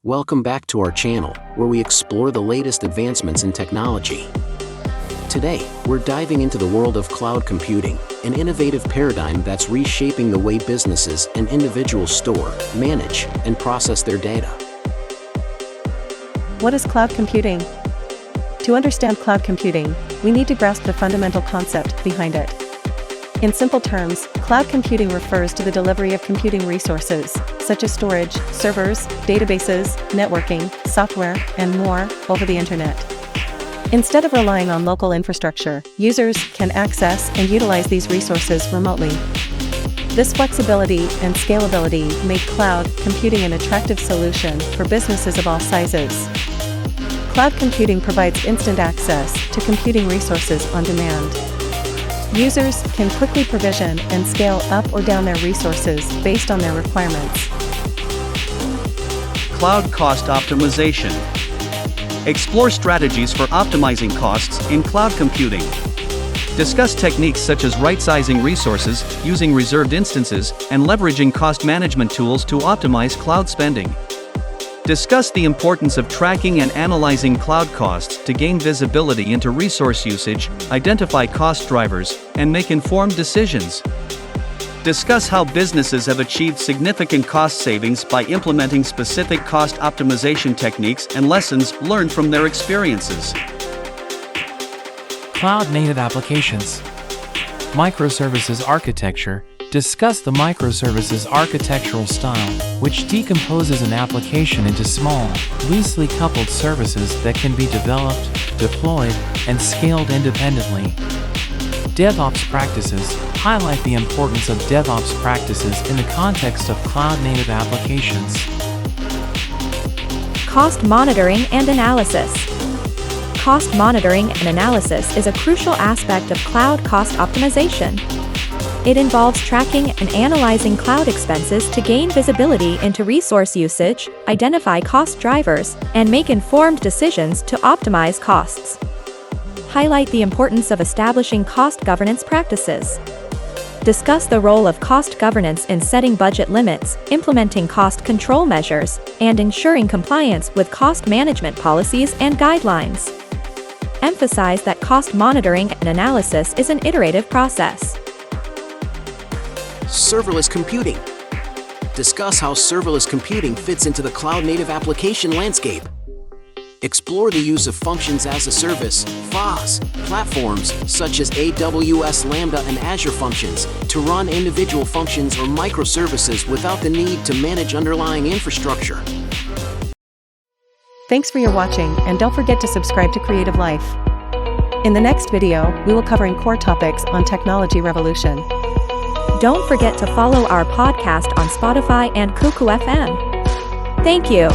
Welcome back to our channel, where we explore the latest advancements in technology. Today, we're diving into the world of cloud computing, an innovative paradigm that's reshaping the way businesses and individuals store, manage, and process their data. What is cloud computing? To understand cloud computing, we need to grasp the fundamental concept behind it. In simple terms, cloud computing refers to the delivery of computing resources, such as storage, servers, databases, networking, software, and more, over the internet. Instead of relying on local infrastructure, users can access and utilize these resources remotely. This flexibility and scalability make cloud computing an attractive solution for businesses of all sizes. Cloud computing provides instant access to computing resources on demand. Users can quickly provision and scale up or down their resources based on their requirements. Cloud cost optimization. Explore strategies for optimizing costs in cloud computing. Discuss techniques such as right-sizing resources, using reserved instances, and leveraging cost management tools to optimize cloud spending. Discuss the importance of tracking and analyzing cloud costs to gain visibility into resource usage, identify cost drivers, and make informed decisions. Discuss how businesses have achieved significant cost savings by implementing specific cost optimization techniques and lessons learned from their experiences. Cloud-native applications. Microservices architecture. Discuss the microservices architectural style, which decomposes an application into small, loosely coupled services that can be developed, deployed, and scaled independently. DevOps practices. Highlight the importance of DevOps practices in the context of cloud-native applications. Cost monitoring and analysis. Cost monitoring and analysis is a crucial aspect of cloud cost optimization. It involves tracking and analyzing cloud expenses to gain visibility into resource usage, identify cost drivers, and make informed decisions to optimize costs. Highlight the importance of establishing cost governance practices. Discuss the role of cost governance in setting budget limits, implementing cost control measures, and ensuring compliance with cost management policies and guidelines. Emphasize that cost monitoring and analysis is an iterative process. Serverless computing. Discuss how serverless computing fits into the cloud-native application landscape. Explore the use of functions as a service, FaaS, platforms such as AWS Lambda and Azure Functions to run individual functions or microservices without the need to manage underlying infrastructure. Thanks for your watching, and don't forget to subscribe to Creative Life. In the next video, we will cover core topics on technology revolution. Don't forget to follow our podcast on Spotify and KUKUFM. Thank you.